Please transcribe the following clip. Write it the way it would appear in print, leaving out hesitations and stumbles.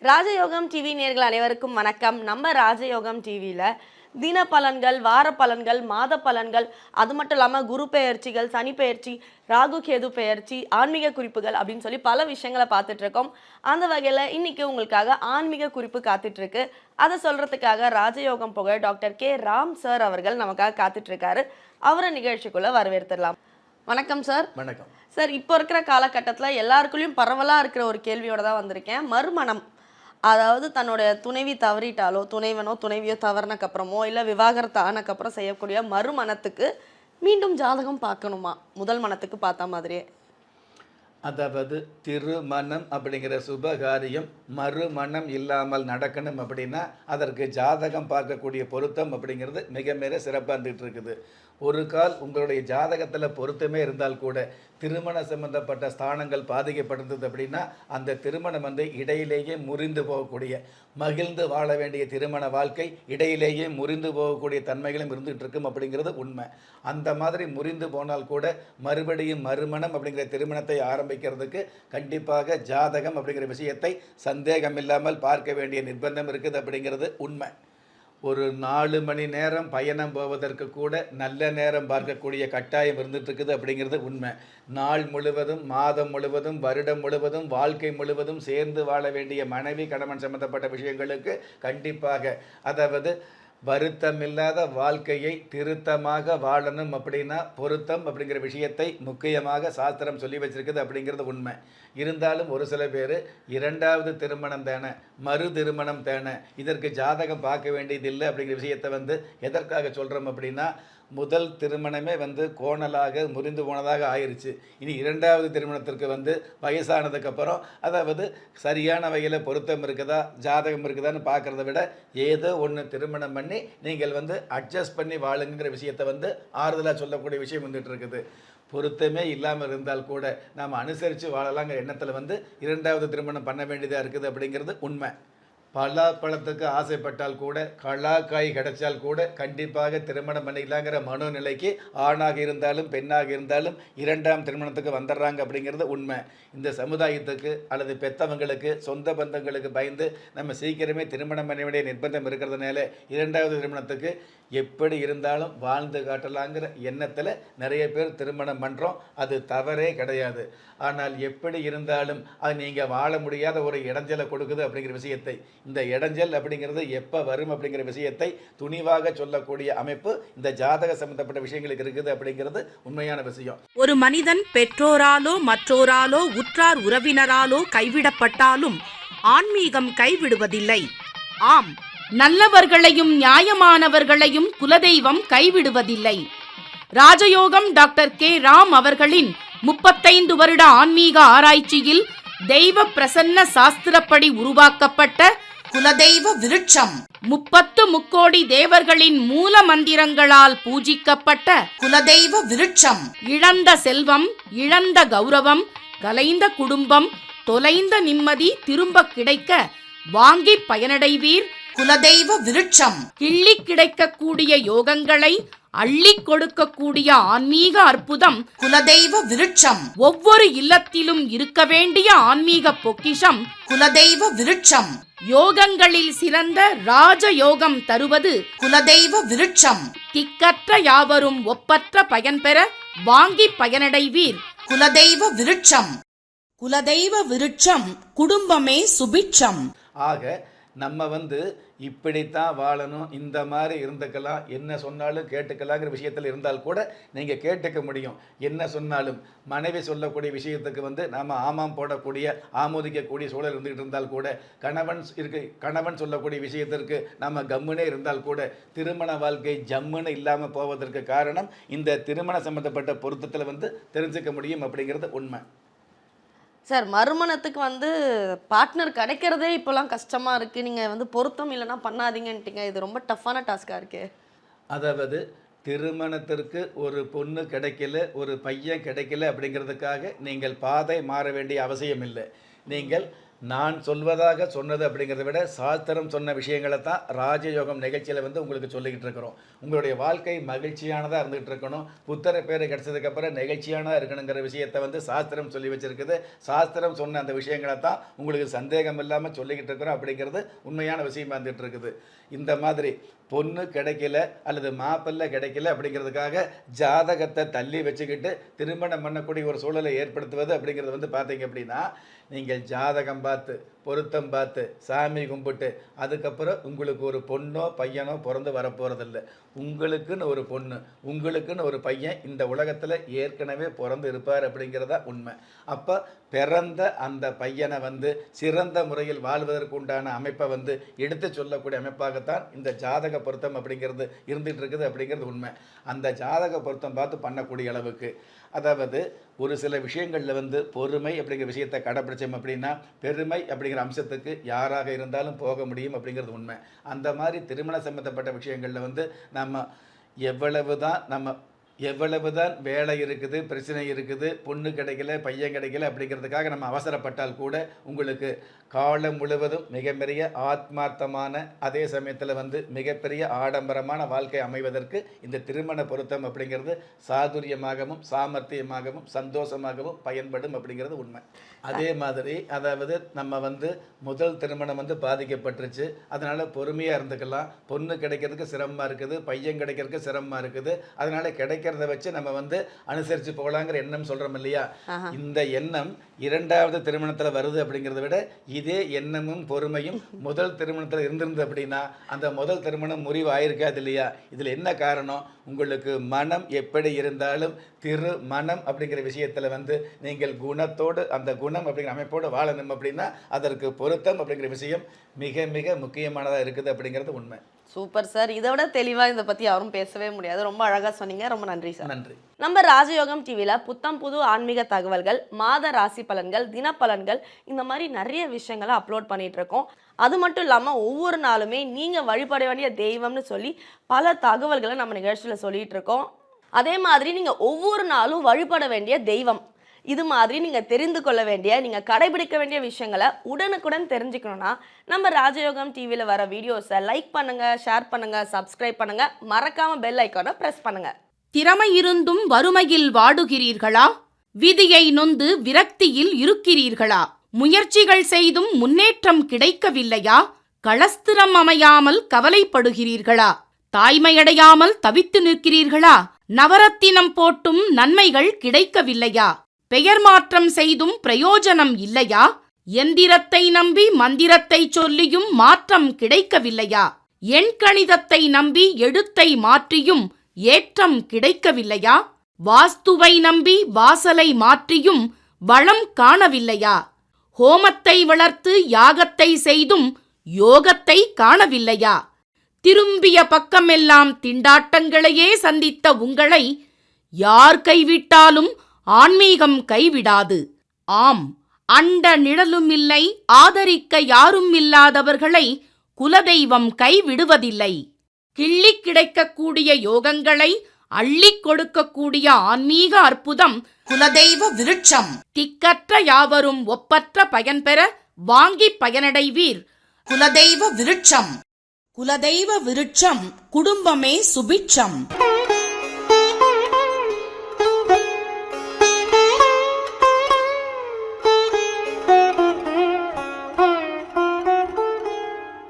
ராஜயோகம் டிவி நேயர்கள் அனைவருக்கும் வணக்கம். நம்ம ராஜயோகம் டிவியில் தின பலன்கள், வார பலன்கள், மாத பலன்கள், அது மட்டும் இல்லாமல் குரு பெயர்ச்சிகள், சனி பெயர்ச்சி, ராகு கேது பெயர்ச்சி, ஆன்மீக குறிப்புகள் அப்படின்னு சொல்லி பல விஷயங்களை பார்த்துட்டு இருக்கோம். அந்த வகையில் இன்னைக்கு உங்களுக்காக ஆன்மீக குறிப்பு காத்துட்டு இருக்கு. அதை சொல்றதுக்காக ராஜயோகம் புகழ் டாக்டர் கே ராம் சார் அவர்கள் நமக்காக காத்துட்டு இருக்காரு. அவரை நிகழ்ச்சிக்குள்ள வரவேற்றுடலாம். வணக்கம் சார். வணக்கம் சார். இப்போ இருக்கிற காலகட்டத்தில் எல்லாருக்குள்ளேயும் பரவலாக இருக்கிற ஒரு கேள்வியோட தான் வந்திருக்கேன். மறுமணம், அதாவது தன்னுடைய துணைவி தவறிட்டாலோ, துணைவனோ துணைவியோ தவறினக்கப்புறமோ, இல்லை விவாகரத்து ஆனக்கப்புறம் செய்யக்கூடிய மறுமணத்துக்கு மீண்டும் ஜாதகம் பார்க்கணுமா முதல் மனத்துக்கு பார்த்த மாதிரியே? அதாவது திருமணம் அப்படிங்கிற சுபகாரியம் மறுமணம் இல்லாமல் நடக்கணும் அப்படின்னா அதற்கு ஜாதகம் பார்க்கக்கூடிய பொருத்தம் அப்படிங்கிறது மிக மிக சிறப்பாக இருந்துகிட்டு இருக்குது. ஒரு கால் உங்களுடைய ஜாதகத்தில் பொருத்தமே இருந்தால் கூட திருமண சம்பந்தப்பட்ட ஸ்தானங்கள் பாதிக்கப்பட்டிருந்தது அப்படின்னா அந்த திருமணம் இடையிலேயே முறிந்து போகக்கூடிய, மகிழ்ந்து வாழ வேண்டிய திருமண வாழ்க்கை இடையிலேயே முறிந்து போகக்கூடிய தன்மைகளும் இருந்துகிட்டு இருக்கும் அப்படிங்கிறது உண்மை. அந்த மாதிரி முறிந்து போனால் கூட மறுபடியும் மறுமணம் அப்படிங்கிற திருமணத்தை ஆரம்பிக்கிறதுக்கு கண்டிப்பாக ஜாதகம் அப்படிங்கிற விஷயத்தை சந்தேகம் இல்லாமல் பார்க்க வேண்டிய நிர்பந்தம் இருக்குது அப்படிங்கிறது உண்மை. ஒரு 4 மணி நேரம் பயணம் போவதற்கு கூட நல்ல நேரம் பார்க்கக்கூடிய கட்டாயம் இருந்துட்டு இருக்குது அப்படிங்கிறது உண்மை. நாள் முழுவதும், மாதம் முழுவதும், வருடம் முழுவதும், வாழ்க்கை முழுவதும் சேர்ந்து வாழ வேண்டிய மனைவி கணவன் சம்பந்தப்பட்ட விஷயங்களுக்கு கண்டிப்பாக, அதாவது வருத்தமில்லாத வாழ்க்கையை திருத்தமாக வாழணும் அப்படின்னா பொருத்தம் அப்படிங்கிற விஷயத்தை முக்கியமாக சாஸ்திரம் சொல்லி வச்சிருக்குது அப்படிங்கிறது உண்மை. இருந்தாலும் ஒரு சில பேர் இரண்டாவது திருமணம் தானே, மறு திருமணம் தானே, இதற்கு ஜாதகம் பார்க்க வேண்டியதில்லை அப்படிங்கிற விஷயத்தை எதற்காக சொல்கிறோம் அப்படின்னா, முதல் திருமணமே கோணலாக முறிந்து போனதாக ஆயிடுச்சு. இனி இரண்டாவது திருமணத்திற்கு வயசானதுக்கப்புறம், அதாவது சரியான வகையில் பொருத்தம் இருக்குதா, ஜாதகம் இருக்குதான்னு பார்க்குறத விட ஏதோ ஒன்று திருமணம் பண்ணி நீங்கள் அட்ஜஸ்ட் பண்ணி வாழுங்கிற விஷயத்தை ஆறுதலாக சொல்லக்கூடிய விஷயம் இருக்குது. பொருத்தமே இல்லாமல் இருந்தால் கூட நாம் அனுசரித்து வாழலாங்கிற எண்ணத்தில் இரண்டாவது திருமணம் பண்ண வேண்டியதாக இருக்குது அப்படிங்கிறது உண்மை. பலாப்பழத்துக்கு ஆசைப்பட்டால் கூட, கலாக்காய் கிடைச்சால் கூட கண்டிப்பாக திருமணம் பண்ணிக்கலாங்கிற மனோநிலைக்கு ஆணாக இருந்தாலும் பெண்ணாக இருந்தாலும் இரண்டாம் திருமணத்துக்கு வந்துடுறாங்க அப்படிங்கிறது உண்மை. இந்த சமுதாயத்துக்கு அல்லது பெற்றவங்களுக்கு, சொந்த பந்தங்களுக்கு பயந்து நம்ம சீக்கிரமே திருமணம் பண்ண வேண்டிய நிர்பந்தம் இருக்கிறதுனால இரண்டாவது திருமணத்துக்கு எப்படி இருந்தாலும் வாழ்ந்து காட்டலாங்கிற எண்ணத்தில் நிறைய பேர் திருமணம் பண்ணுறோம். அது தவறே கிடையாது. ஆனால் எப்படி இருந்தாலும் அது நீங்கள் வாழ முடியாத ஒரு இடைஞ்சலை கொடுக்குது அப்படிங்கிற விஷயத்தை, இந்த இடைஞ்சல் அப்படிங்கிறது எப்போ வரும் அப்படிங்கிற விஷயத்தை துணிவாக சொல்லக்கூடிய அமைப்பு இந்த ஜாதக சம்பந்தப்பட்ட விஷயங்களுக்கு இருக்குது அப்படிங்கிறது உண்மையான விஷயம். ஒரு மனிதன் பெற்றோராலோ மற்றோராலோ உற்றார் உறவினராலோ கைவிடப்பட்டாலும் ஆன்மீகம் கைவிடுவதில்லை. ஆம், நல்லவர்களையும் நியாயமானவர்களையும் குலதெய்வம் கைவிடுவதில்லை. ராஜயோகம் டாக்டர் கே ராம் அவர்களின் 35 வருட ஆன்மீக ஆராய்ச்சியில் தெய்வ பிரசன்ன சாஸ்திரப்படி உருவாக்கப்பட்ட குலதெய்வ விருட்சம், 30 முக்கோடி தேவர்களின் மூல மந்திரங்களால் பூஜிக்கப்பட்ட குலதெய்வ விருட்சம், இழந்த செல்வம், இழந்த கௌரவம், கலைந்த குடும்பம், தொலைந்த நிம்மதி திரும்ப கிடைக்க வாங்கி பயனடைவீர் குலதெய்வ விருட்சம், கிள்ளி கிடைக்கக்கூடிய யோகங்களை அள்ளி கொடுக்கக்கூடிய ஆன்மீக அற்புதம் குலதெய்வ விருட்சம், ஒவ்வொரு இல்லத்திலும் இருக்க வேண்டிய ஆன்மீக பொக்கிஷம் குலதெய்வ விருட்சம், யோகங்களில் சிறந்த ராஜயோகம் தருவது குலதெய்வ விருட்சம், திக்கற்ற யாவரும் ஒப்பற்ற பயன்பெற வாங்கி பயனடைவீர் குலதெய்வ விருட்சம். குலதெய்வ விருட்சம், குடும்பமே சுபிட்சம். ஆக நம்ம இப்படித்தான் வாழணும், இந்த மாதிரி இருந்துக்கலாம், என்ன சொன்னாலும் கேட்டுக்கலாங்கிற விஷயத்தில் இருந்தால் கூட நீங்கள் கேட்டுக்க முடியும். என்ன சொன்னாலும் மனைவி சொல்லக்கூடிய விஷயத்துக்கு நாம் ஆமாம் போடக்கூடிய, ஆமோதிக்கக்கூடிய சூழல் இருந்துகிட்டு இருந்தால் கூட, கணவன் சொல்லக்கூடிய விஷயத்திற்கு நம்ம கம்முனே இருந்தால் கூட திருமண வாழ்க்கை ஜம்முன்னு இல்லாமல் போவதற்கு காரணம் இந்த திருமண சம்பந்தப்பட்ட பொருத்தத்தில் தெரிஞ்சுக்க முடியும் அப்படிங்கிறது உண்மை. சார், மறுமணத்துக்கு பார்ட்னர் கிடைக்கிறதே இப்போலாம் கஷ்டமாக இருக்குது. நீங்கள் பொருத்தம் இல்லைன்னா பண்ணாதீங்கன்ட்டீங்க. இது ரொம்ப டஃப்பான டாஸ்காக இருக்கே. அதாவது திருமணத்திற்கு ஒரு பொண்ணு கிடைக்கல, ஒரு பையன் கிடைக்கல அப்படிங்கிறதுக்காக நீங்கள் பாதை மாற வேண்டிய அவசியம் இல்லை. நீங்கள் நான் சொல்வதாக சொன்னது அப்படிங்கிறத விட சாஸ்திரம் சொன்ன விஷயங்களை தான் ராஜயோகம் நிகழ்ச்சியில் வந்து உங்களுக்கு சொல்லிக்கிட்டு இருக்கிறோம். உங்களுடைய வாழ்க்கை மகிழ்ச்சியானதாக இருந்துகிட்டு இருக்கணும், புத்தர பேர் கிடைச்சதுக்கப்புறம் நெகிழ்ச்சியானதாக இருக்கணுங்கிற விஷயத்தை வந்து சாஸ்திரம் சொல்லி வச்சுருக்குது. சாஸ்திரம் சொன்ன அந்த விஷயங்களை தான் உங்களுக்கு சந்தேகம் இல்லாமல் சொல்லிக்கிட்டு இருக்கிறோம் அப்படிங்கிறது உண்மையான விஷயமா இருந்துகிட்டு இருக்குது. இந்த மாதிரி பொண்ணு கிடைக்கல அல்லது மாப்பிள்ளை கிடைக்கல அப்படிங்கிறதுக்காக ஜாதகத்தை தள்ளி வச்சுக்கிட்டு திருமணம் பண்ணக்கூடிய ஒரு சூழலை ஏற்படுத்துவது அப்படிங்கிறது வந்து பார்த்தீங்க அப்படின்னா, நீங்கள் ஜாதகம் பார்த்து பொருத்தம் பார்த்து சாமி கும்பிட்டு அதுக்கப்புறம் உங்களுக்கு ஒரு பொண்ணோ பையனோ பிறந்து வரப்போகிறதில்ல. உங்களுக்குன்னு ஒரு பொண்ணு உங்களுக்குன்னு ஒரு பையன் இந்த உலகத்தில் ஏற்கனவே பிறந்து இருப்பார் அப்படிங்கிறதா உண்மை. அப்போ பிறந்த அந்த பையனை வந்து சிறந்த முறையில் வாழ்வதற்கு உண்டான அமைப்பை வந்து எடுத்து சொல்லக்கூடிய அமைப்பாகத்தான் இந்த ஜாதக பொருத்தம் அப்படிங்கிறது இருந்துகிட்டு இருக்குது அப்படிங்கிறது உண்மை. அந்த ஜாதக பொருத்தம் பார்த்து பண்ணக்கூடிய அளவுக்கு, அதாவது ஒரு சில விஷயங்களில் வந்து பொறுமை அப்படிங்கிற விஷயத்தை கடைப்பிடிச்சோம் அப்படின்னா பெருமை அப்படிங்கிற அம்சத்துக்கு யாராக இருந்தாலும் போக முடியும் அப்படிங்கிறது உண்மை. அந்த மாதிரி திருமண சம்பந்தப்பட்ட விஷயங்களில் வந்து எவ்வளவுதான் வேலை இருக்குது, பிரச்சனை இருக்குது, பொண்ணு கிடைக்கல பையன் கிடைக்கல அப்படிங்கிறதுக்காக நம்ம அவசரப்பட்டால் கூட உங்களுக்கு காலம் முழுவதும் மிகப்பெரிய ஆத்மார்த்தமான அதே சமயத்தில் வந்து மிகப்பெரிய ஆடம்பரமான வாழ்க்கை அமைவதற்கு இந்த திருமண பொருத்தம் அப்படிங்கிறது சாதுரியமாகவும் சாமர்த்தியமாகவும் சந்தோஷமாகவும் பயன்படும் அப்படிங்கிறது உண்மை. அதே மாதிரி அதாவது நம்ம வந்து முதல் திருமணம் வந்து பாதிக்கப்பட்டுருச்சு, அதனால் பொறுமையாக இருந்துக்கலாம். பொண்ணு கிடைக்கிறதுக்கு சிரமமாக இருக்குது, பையன் கிடைக்கிறதுக்கு சிரமமாக இருக்குது, அதனால் கிடைக்கிறத வச்சு நம்ம வந்து அனுசரித்து போகலாங்கிற எண்ணம் சொல்கிறோம் இல்லையா. இந்த எண்ணம் இரண்டாவது திருமணத்தில் வருது அப்படிங்கிறத விட இதே எண்ணமும் பொறுமையும் முதல் திருமணத்தில் இருந்திருந்தது அப்படின்னா அந்த முதல் திருமணம் முறிவு ஆயிருக்காது இல்லையா. இதில் என்ன காரணம்? உங்களுக்கு மனம் எப்படி இருந்தாலும் திருமணம் அப்படிங்கிற விஷயத்தில் வந்து நீங்கள் குணத்தோடு அந்த குணம் அப்படிங்கிற அமைப்போடு வாழணும் அப்படின்னா அதற்கு பொருத்தம் அப்படிங்கிற விஷயம் மிக மிக முக்கியமானதாக இருக்குது அப்படிங்கிறது உண்மை. சூப்பர் சார், இதை விட தெளிவாக இதை பற்றி யாரும் பேசவே முடியாது. ரொம்ப அழகாக சொன்னீங்க, ரொம்ப நன்றி சார். நன்றி. நம்ம ராஜயோகம் டிவியில் புத்தம் புது ஆன்மீக தகவல்கள், மாத ராசி பலன்கள், தினப்பலன்கள், இந்த மாதிரி நிறைய விஷயங்களை அப்லோட் பண்ணிட்டு இருக்கோம். அது மட்டும் இல்லாமல் ஒவ்வொரு நாளுமே நீங்கள் வழிபட வேண்டிய தெய்வம்னு சொல்லி பல தகவல்களை நம்ம நிகழ்ச்சியில் சொல்லிட்டு இருக்கோம். அதே மாதிரி நீங்கள் ஒவ்வொரு நாளும் வழிபட வேண்டிய தெய்வம், இது மாதிரி நீங்கள் தெரிந்து கொள்ள வேண்டிய, நீங்கள் கடைபிடிக்க வேண்டிய விஷயங்களை உடனுக்குடன் தெரிஞ்சுக்கணுன்னா நம்ம ராஜயோகம் டிவியில் வர வீடியோஸை லைக் பண்ணுங்கள், ஷேர் பண்ணுங்கள், சப்ஸ்கிரைப் பண்ணுங்கள், மறக்காமல் பெல் ஐக்கானை ப்ரெஸ் பண்ணுங்கள். திறமை இருந்தும் வறுமையில் வாடுகிறீர்களா? விதியை நொந்து விரக்தியில் இருக்கிறீர்களா? முயற்சிகள் செய்தும் முன்னேற்றம் கிடைக்கவில்லையா? களஸ்திரம் அமையாமல் கவலைப்படுகிறீர்களா? தாய்மையடையாமல் தவித்து நிற்கிறீர்களா? நவரத்தினம் போட்டும் நன்மைகள் கிடைக்கவில்லையா? பெயர் மாற்றம் செய்தும் பிரயோஜனம் இல்லையா? எந்திரத்தை நம்பி மந்திரத்தை சொல்லியும் மாற்றம் கிடைக்கவில்லையா? எண்கணிதத்தை நம்பி எழுத்தை மாற்றியும் ஏற்றம் கிடைக்கவில்லையா? வாஸ்துவை நம்பி வாசலை மாற்றியும் வளம் காணவில்லையா? ஹோமத்தை வளர்த்து யாகத்தை செய்தும் யோகத்தை காணவில்லையா? திரும்பிய பக்கமெல்லாம் திண்டாட்டங்களையே சந்தித்த உங்களை யார் கைவிட்டாலும் ஆன்மீகம் கைவிடாது. ஆம், அண்ட நிழலும் இல்லை, ஆதரிக்க யாரும் இல்லாதவர்களை குலதெய்வம் கைவிடுவதில்லை. கிள்ளிக் கிடைக்கக்கூடிய யோகங்களை அள்ளிக் கொடுக்கக்கூடிய ஆன்மீக அற்புதம் குலதெய்வ விருட்சம். திக்கற்ற யாவரும் ஒப்பற்ற பயன்பெற வாங்கி பயனடைவீர். குலதெய்வ விருட்சம். குலதெய்வ விருட்சம், குடும்பமே சுபிட்சம்.